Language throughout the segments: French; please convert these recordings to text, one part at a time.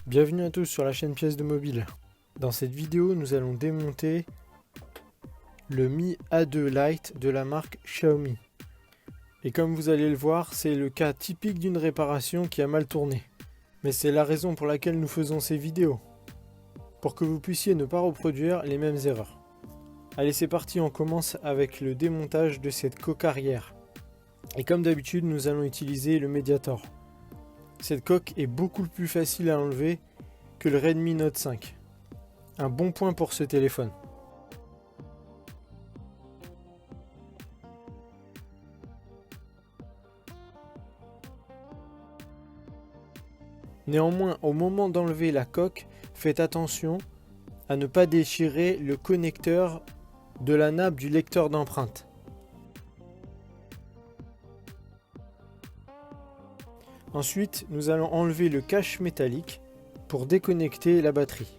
Bienvenue à tous sur la chaîne Pièces de Mobile. Dans cette vidéo, nous allons démonter le Mi A2 Lite de la marque Xiaomi. Et comme vous allez le voir, c'est le cas typique d'une réparation qui a mal tourné. Mais c'est la raison pour laquelle nous faisons ces vidéos, pour que vous puissiez ne pas reproduire les mêmes erreurs. Allez, c'est parti, on commence avec le démontage de cette coque arrière. Et comme d'habitude, nous allons utiliser le Mediator. Cette coque est beaucoup plus facile à enlever que le Redmi Note 5. Un bon point pour ce téléphone. Néanmoins, au moment d'enlever la coque, faites attention à ne pas déchirer le connecteur de la nappe du lecteur d'empreintes. Ensuite, nous allons enlever le cache métallique pour déconnecter la batterie.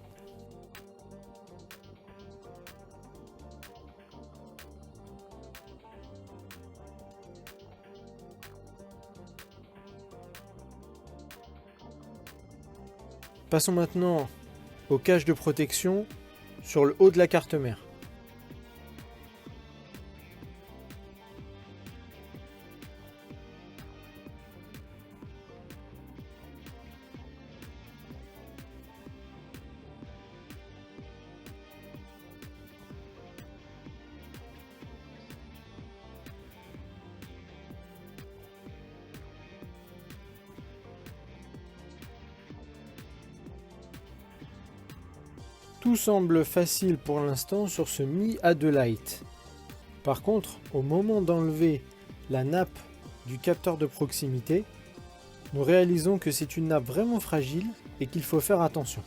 Passons maintenant au cache de protection sur le haut de la carte mère. Tout semble facile pour l'instant sur ce Mi A2 Lite. Par contre, au moment d'enlever la nappe du capteur de proximité, nous réalisons que c'est une nappe vraiment fragile et qu'il faut faire attention.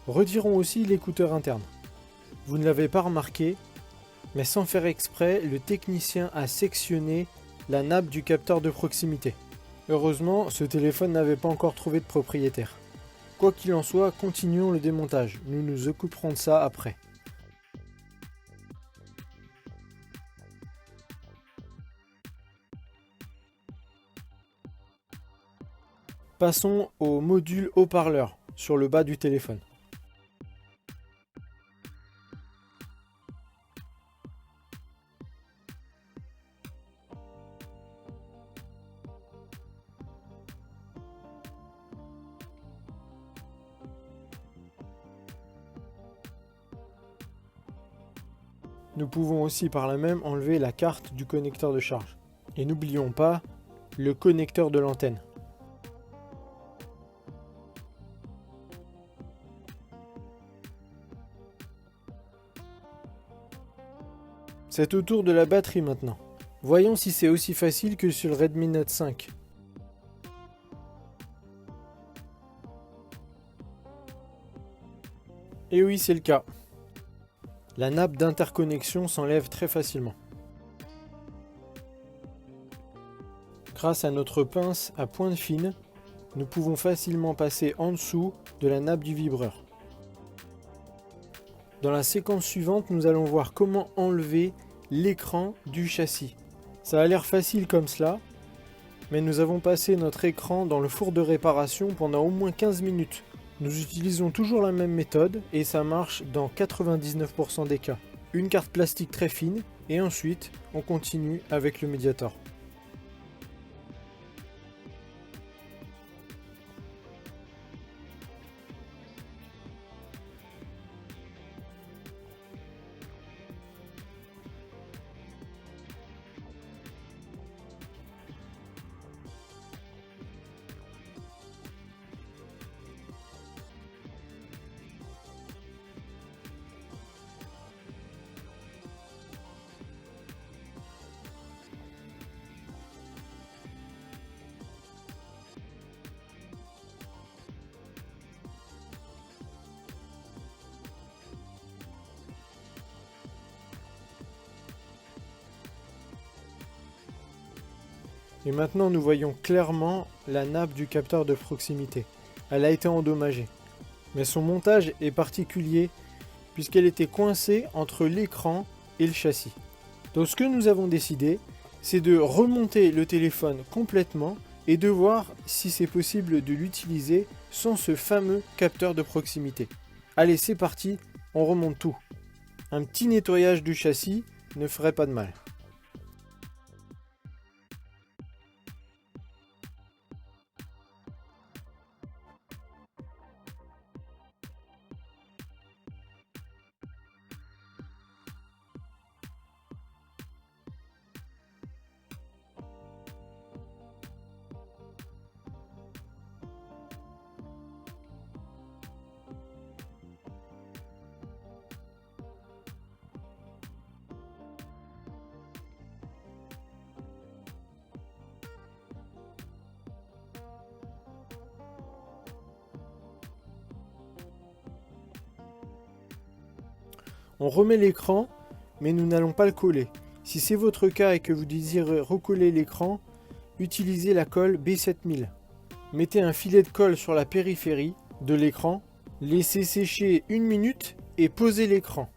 Retirons aussi l'écouteur interne. Vous ne l'avez pas remarqué, mais sans faire exprès, le technicien a sectionné la nappe du capteur de proximité. Heureusement, ce téléphone n'avait pas encore trouvé de propriétaire. Quoi qu'il en soit, continuons le démontage. Nous nous occuperons de ça après. Passons au module haut-parleur sur le bas du téléphone. Nous pouvons aussi par là même enlever la carte du connecteur de charge. Et n'oublions pas le connecteur de l'antenne. C'est au tour de la batterie maintenant. Voyons si c'est aussi facile que sur le Redmi Note 5. Et oui, c'est le cas. La nappe d'interconnexion s'enlève très facilement. Grâce à notre pince à pointe fine, nous pouvons facilement passer en dessous de la nappe du vibreur. Dans la séquence suivante, nous allons voir comment enlever l'écran du châssis. Ça a l'air facile comme cela, mais nous avons passé notre écran dans le four de réparation pendant au moins 15 minutes. Nous utilisons toujours la même méthode et ça marche dans 99% des cas. Une carte plastique très fine et ensuite on continue avec le Mediator. Et maintenant nous voyons clairement la nappe du capteur de proximité. Elle a été endommagée. Mais son montage est particulier puisqu'elle était coincée entre l'écran et le châssis. Donc ce que nous avons décidé, c'est de remonter le téléphone complètement et de voir si c'est possible de l'utiliser sans ce fameux capteur de proximité. Allez, c'est parti, on remonte tout. Un petit nettoyage du châssis ne ferait pas de mal. On remet l'écran, mais nous n'allons pas le coller. Si c'est votre cas et que vous désirez recoller l'écran, utilisez la colle B7000. Mettez un filet de colle sur la périphérie de l'écran, laissez sécher 1 minute et posez l'écran.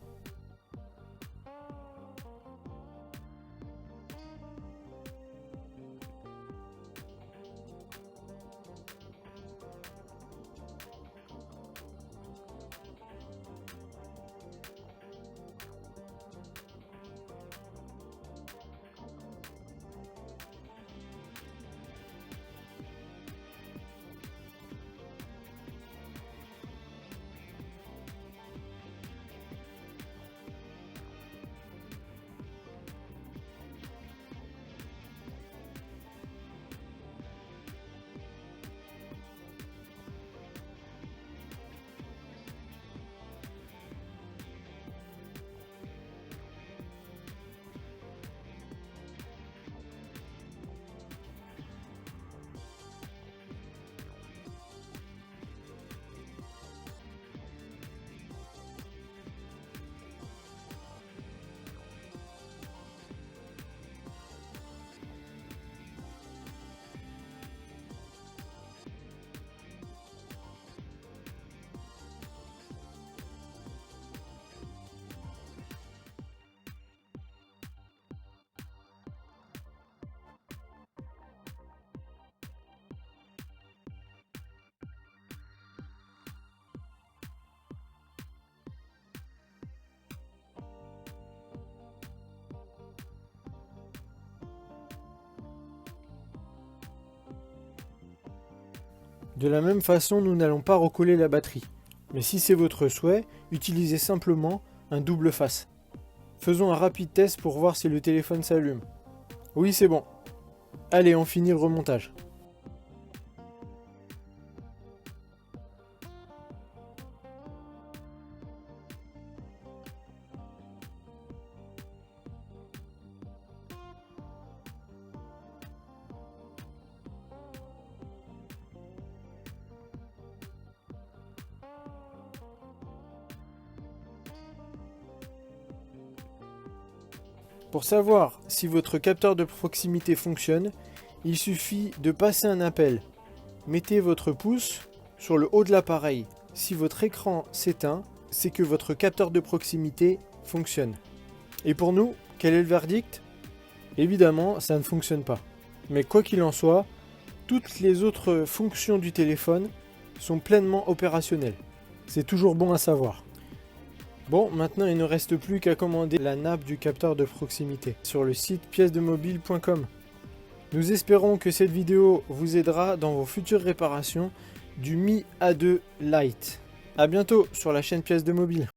De la même façon, nous n'allons pas recoller la batterie. Mais si c'est votre souhait, utilisez simplement un double face. Faisons un rapide test pour voir si le téléphone s'allume. Oui, c'est bon. Allez, on finit le remontage. Pour savoir si votre capteur de proximité fonctionne, il suffit de passer un appel. Mettez votre pouce sur le haut de l'appareil. Si votre écran s'éteint, c'est que votre capteur de proximité fonctionne. Et pour nous, quel est le verdict ? Évidemment, ça ne fonctionne pas. Mais quoi qu'il en soit, toutes les autres fonctions du téléphone sont pleinement opérationnelles. C'est toujours bon à savoir. Bon, maintenant il ne reste plus qu'à commander la nappe du capteur de proximité sur le site piècesdemobile.com. Nous espérons que cette vidéo vous aidera dans vos futures réparations du Mi A2 Lite. A bientôt sur la chaîne Pièces de Mobile.